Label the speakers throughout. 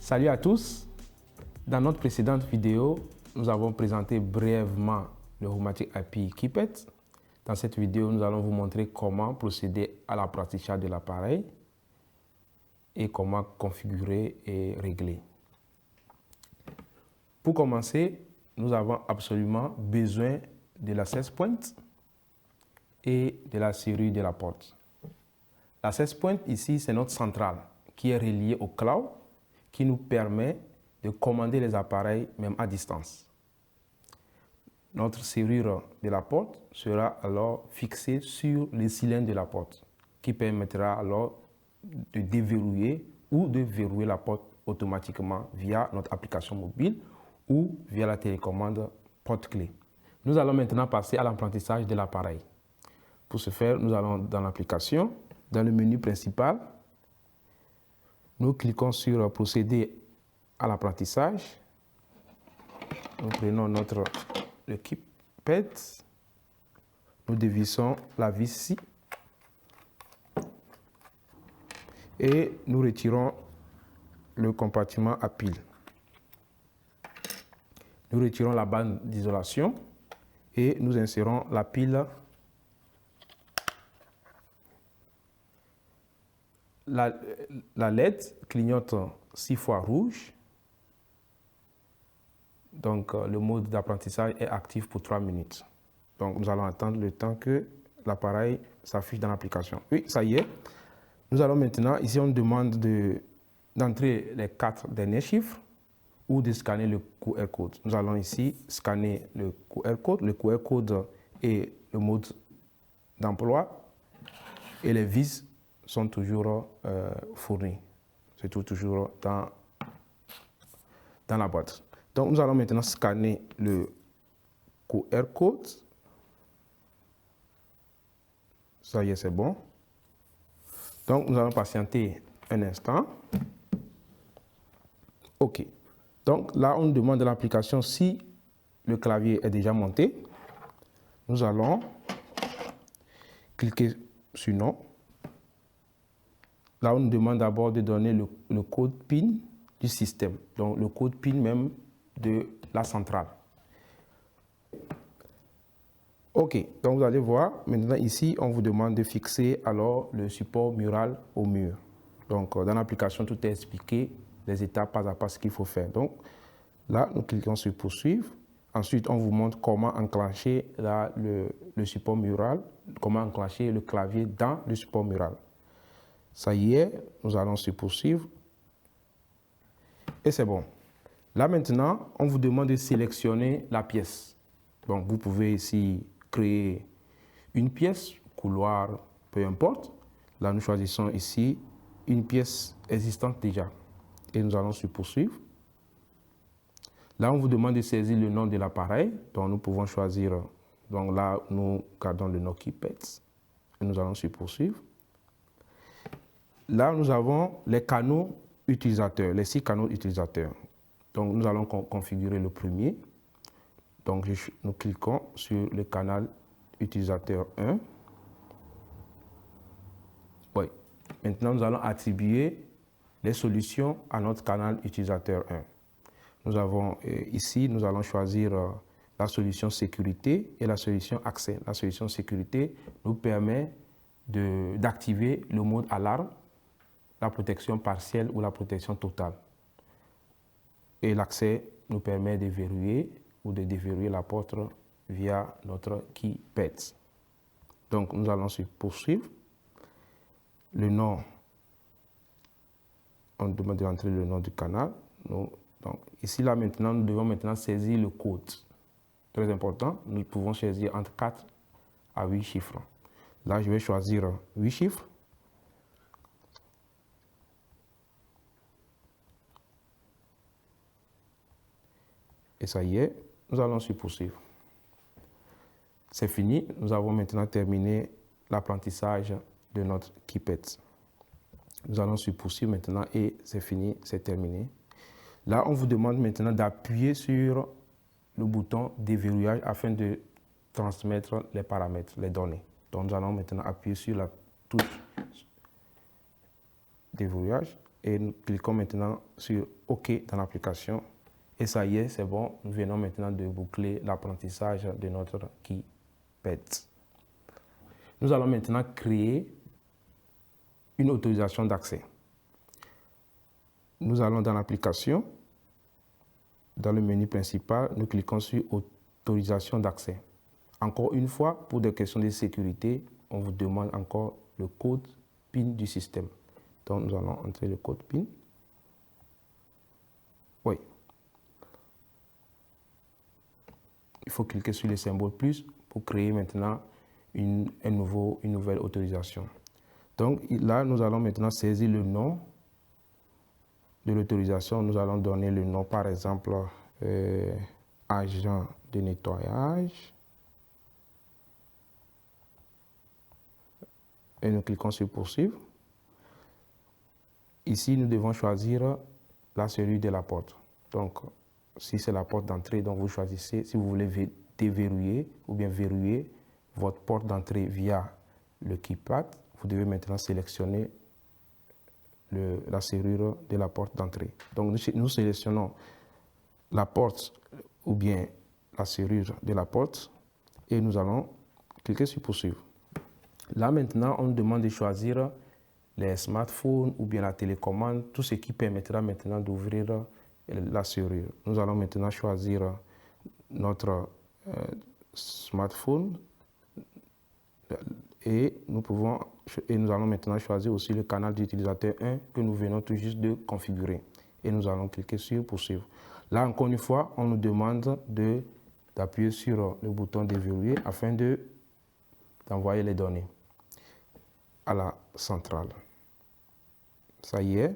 Speaker 1: Salut à tous. Dans notre précédente vidéo, nous avons présenté brièvement le Homematic API Keepit. Dans cette vidéo, nous allons vous montrer comment procéder à l'apprentissage de l'appareil et comment configurer et régler. Pour commencer, nous avons absolument besoin de l'access point et de la serrure de la porte. L'access point ici, c'est notre centrale qui est reliée au cloud, qui nous permet de commander les appareils même à distance. Notre serrure de la porte sera alors fixée sur le cylindre de la porte, qui permettra alors de déverrouiller ou de verrouiller la porte automatiquement via notre application mobile ou via la télécommande porte-clé. Nous allons maintenant passer à l'apprentissage de l'appareil. Pour ce faire, nous allons dans l'application, dans le menu principal, nous cliquons sur procéder à l'apprentissage. Nous prenons notre Keepit, nous dévissons la vis ici et nous retirons le compartiment à pile. Nous retirons la bande d'isolation et nous insérons la pile. La LED clignote 6 fois rouge. Donc, le mode d'apprentissage est actif pour 3 minutes. Donc, nous allons attendre le temps que l'appareil s'affiche dans l'application. Oui, ça y est. Nous allons maintenant, ici, on demande d'entrer les 4 derniers chiffres ou de scanner le QR code. Nous allons ici scanner le QR code. Le QR code est le mode d'emploi et les vis sont toujours fournis. C'est toujours dans la boîte. Donc, nous allons maintenant scanner le QR code. Ça y est, c'est bon. Donc, nous allons patienter un instant. OK. Donc, là, on demande à l'application si le clavier est déjà monté. Nous allons cliquer sur non. Là, on nous demande d'abord de donner le code PIN du système. Donc, le code PIN même de la centrale. OK, donc vous allez voir, maintenant ici, on vous demande de fixer alors le support mural au mur. Donc, dans l'application, tout est expliqué, les étapes pas à pas, ce qu'il faut faire. Donc, là, nous cliquons sur poursuivre. Ensuite, on vous montre comment enclencher le support mural, comment enclencher le clavier dans le support mural. Ça y est, nous allons sur poursuivre. Et c'est bon. Là maintenant, on vous demande de sélectionner la pièce. Donc vous pouvez ici créer une pièce, couloir, peu importe. Là nous choisissons ici une pièce existante déjà. Et nous allons sur poursuivre. Là on vous demande de saisir le nom de l'appareil. Donc nous pouvons choisir, donc là nous gardons le nom Keepit. Et nous allons sur poursuivre. Là nous avons les canaux utilisateurs, les 6 canaux utilisateurs. Donc, nous allons configurer le premier. Donc, nous cliquons sur le canal utilisateur 1. Oui. Maintenant, nous allons attribuer les solutions à notre canal utilisateur 1. Nous avons ici, nous allons choisir la solution sécurité et la solution accès. La solution sécurité nous permet d'activer le mode alarme, la protection partielle ou la protection totale. Et l'accès nous permet de verrouiller ou de déverrouiller la porte via notre Keepit. Donc, nous allons sur poursuivre. Le nom, on demande d'entrer le nom du canal. Donc, ici, là, maintenant, nous devons maintenant saisir le code. Très important, nous pouvons choisir entre 4 à 8 chiffres. Là, je vais choisir 8 chiffres. Et ça y est, nous allons sur poursuivre. C'est fini, nous avons maintenant terminé l'apprentissage de notre Keepit. Nous allons sur poursuivre maintenant et c'est fini, c'est terminé. Là, on vous demande maintenant d'appuyer sur le bouton déverrouillage afin de transmettre les paramètres, les données. Donc, nous allons maintenant appuyer sur la touche déverrouillage. et nous cliquons maintenant sur OK dans l'application. Et ça y est, c'est bon, nous venons maintenant de boucler l'apprentissage de notre KeyPad. Nous allons maintenant créer une autorisation d'accès. Nous allons dans l'application, dans le menu principal, nous cliquons sur autorisation d'accès. Encore une fois, pour des questions de sécurité, on vous demande encore le code PIN du système. Donc nous allons entrer le code PIN. Oui. Il faut cliquer sur le symbole plus pour créer maintenant une nouvelle autorisation. Donc là, nous allons maintenant saisir le nom de l'autorisation. Nous allons donner le nom, par exemple, agent de nettoyage. Et nous cliquons sur poursuivre. Ici, nous devons choisir la serrure de la porte. Donc, si c'est la porte d'entrée, donc vous choisissez si vous voulez déverrouiller ou bien verrouiller votre porte d'entrée via le KeyPad. Vous devez maintenant sélectionner la serrure de la porte d'entrée. Donc, nous sélectionnons la porte ou bien la serrure de la porte et nous allons cliquer sur poursuivre. Là, maintenant, on nous demande de choisir les smartphones ou bien la télécommande, tout ce qui permettra maintenant d'ouvrir la serrure. Nous allons maintenant choisir notre smartphone et nous allons maintenant choisir aussi le canal d'utilisateur 1 que nous venons tout juste de configurer. Et nous allons cliquer sur poursuivre. Là, encore une fois, on nous demande d'appuyer sur le bouton déverrouiller afin d'envoyer les données à la centrale. Ça y est.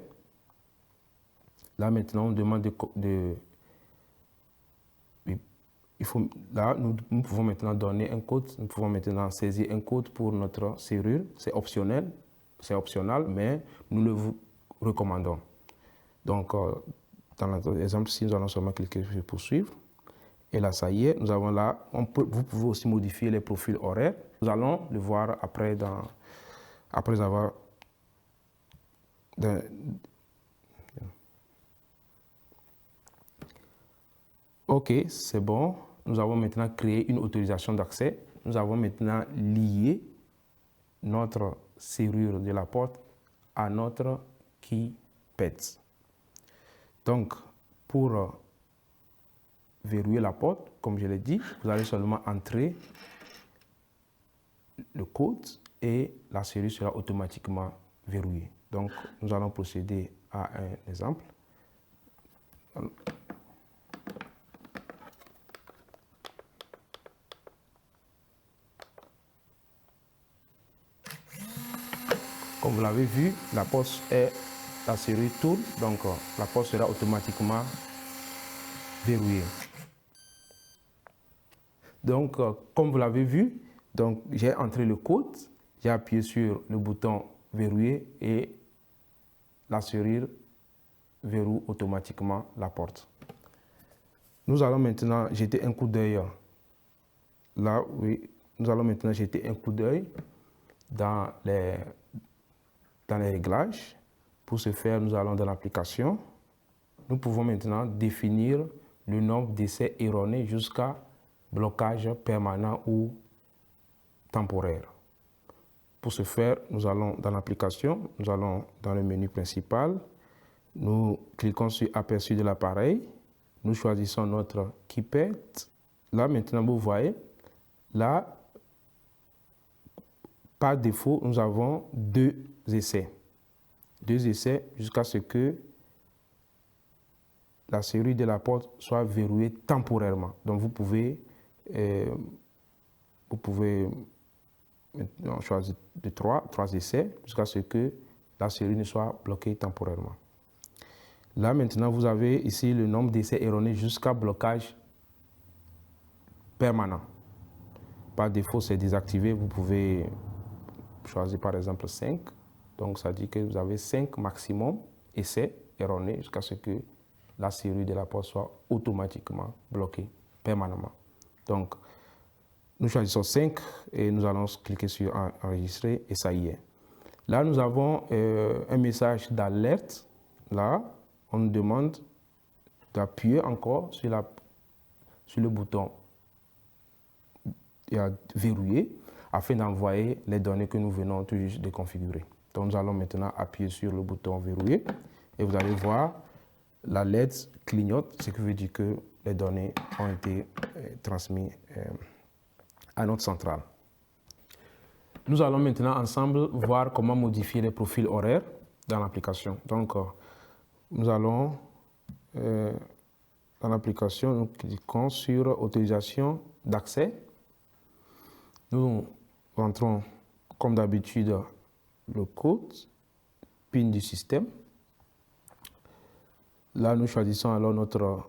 Speaker 1: Là, maintenant, on demande là, nous pouvons maintenant donner un code. Nous pouvons maintenant saisir un code pour notre serrure. C'est optionnel, mais nous le vous recommandons. Donc, dans notre exemple, si nous allons seulement cliquer sur poursuivre. Et là, ça y est, nous avons là, vous pouvez aussi modifier les profils horaires. Nous allons le voir après, après avoir... OK, c'est bon. Nous avons maintenant créé une autorisation d'accès. Nous avons maintenant lié notre serrure de la porte à notre KeyPad. Donc, pour verrouiller la porte, comme je l'ai dit, vous allez seulement entrer le code et la serrure sera automatiquement verrouillée. Donc, nous allons procéder à un exemple. Comme vous l'avez vu, la serrure tourne, donc la porte sera automatiquement verrouillée. Donc, comme vous l'avez vu, j'ai entré le code, j'ai appuyé sur le bouton verrouiller et la serrure verrouille automatiquement la porte. Nous allons maintenant jeter un coup d'œil. Là, oui, nous allons maintenant jeter un coup d'œil dans les réglages. Pour ce faire, nous allons dans l'application. Nous pouvons maintenant définir le nombre d'essais erronés jusqu'à blocage permanent ou temporaire. Pour ce faire, nous allons dans l'application, nous allons dans le menu principal, nous cliquons sur aperçu de l'appareil, nous choisissons notre KeyPad. Là, maintenant, vous voyez, là, par défaut, nous avons deux essais jusqu'à ce que la serrure de la porte soit verrouillée temporairement. Donc, vous pouvez maintenant choisir trois essais jusqu'à ce que la serrure ne soit bloquée temporairement. Là, maintenant, vous avez ici le nombre d'essais erronés jusqu'à blocage permanent. Par défaut, c'est désactivé. Vous pouvez choisir par exemple 5. Donc, ça dit que vous avez 5 maximum essais erronés jusqu'à ce que la serrure de la porte soit automatiquement bloquée permanemment. Donc, nous choisissons 5 et nous allons cliquer sur enregistrer et ça y est. Là, nous avons un message d'alerte là, on nous demande d'appuyer encore sur le bouton verrouiller afin d'envoyer les données que nous venons tout juste de configurer. Donc nous allons maintenant appuyer sur le bouton verrouiller et vous allez voir la LED clignote, ce qui veut dire que les données ont été transmises à notre centrale. Nous allons maintenant ensemble voir comment modifier les profils horaires dans l'application. Donc, nous allons dans l'application, nous cliquons sur autorisation d'accès. Nous rentrons comme d'habitude le code PIN du système. Là, nous choisissons alors notre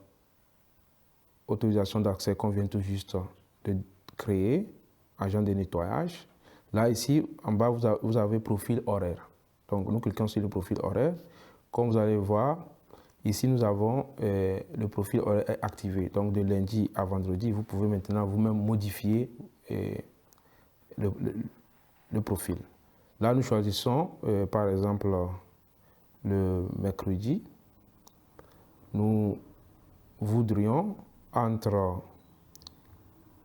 Speaker 1: autorisation d'accès qu'on vient tout juste de créer, agent de nettoyage. Là, ici, en bas, vous avez profil horaire. Donc, nous cliquons sur le profil horaire. Comme vous allez voir, ici, nous avons le profil horaire activé. Donc, de lundi à vendredi, vous pouvez maintenant vous-même modifier le profil. Là, nous choisissons, par exemple, le mercredi. Nous voudrions entre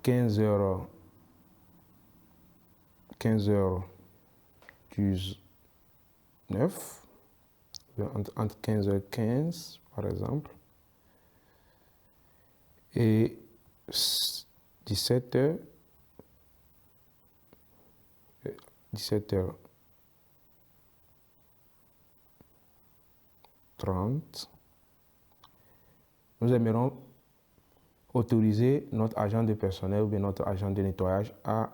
Speaker 1: 15h 19, entre 15h15 par exemple, et 17h30. Nous aimerions autoriser notre agent de personnel ou bien notre agent de nettoyage à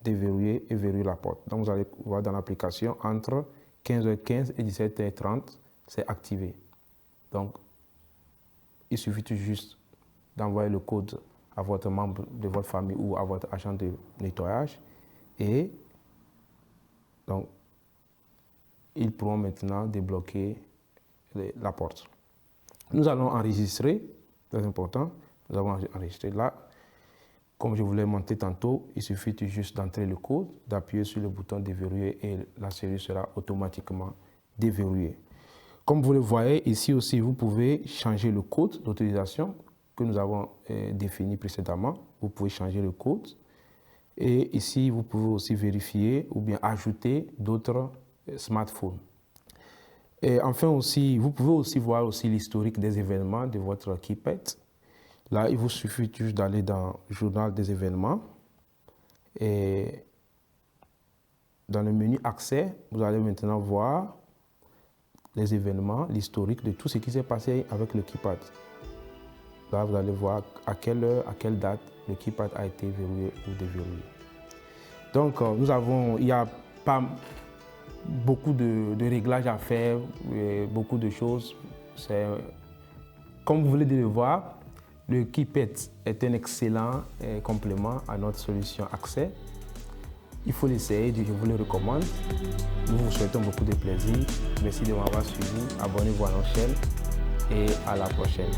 Speaker 1: déverrouiller et verrouiller la porte. Donc vous allez voir dans l'application entre 15h15 et 17h30, c'est activé. Donc il suffit tout juste d'envoyer le code à votre membre de votre famille ou à votre agent de nettoyage et donc ils pourront maintenant débloquer la porte. Nous allons enregistrer, très important, nous avons enregistré là. Comme je vous l'ai montré tantôt, il suffit juste d'entrer le code, d'appuyer sur le bouton déverrouiller et la série sera automatiquement déverrouillée. Comme vous le voyez, ici aussi, vous pouvez changer le code d'autorisation que nous avons défini précédemment. Vous pouvez changer le code. Et ici, vous pouvez aussi vérifier ou bien ajouter d'autres smartphones. Et enfin aussi, vous pouvez aussi voir aussi l'historique des événements de votre keypad. Là, il vous suffit juste d'aller dans le journal des événements et dans le menu accès, vous allez maintenant voir les événements, l'historique de tout ce qui s'est passé avec le keypad. Là, vous allez voir à quelle heure, à quelle date le keypad a été verrouillé ou déverrouillé. Donc, il n'y a pas beaucoup de réglages à faire, beaucoup de choses. Comme vous venez de le voir, le keypad est un excellent complément à notre solution accès. Il faut l'essayer, je vous le recommande. Nous vous souhaitons beaucoup de plaisir. Merci de m'avoir suivi. Abonnez-vous à notre chaîne et à la prochaine.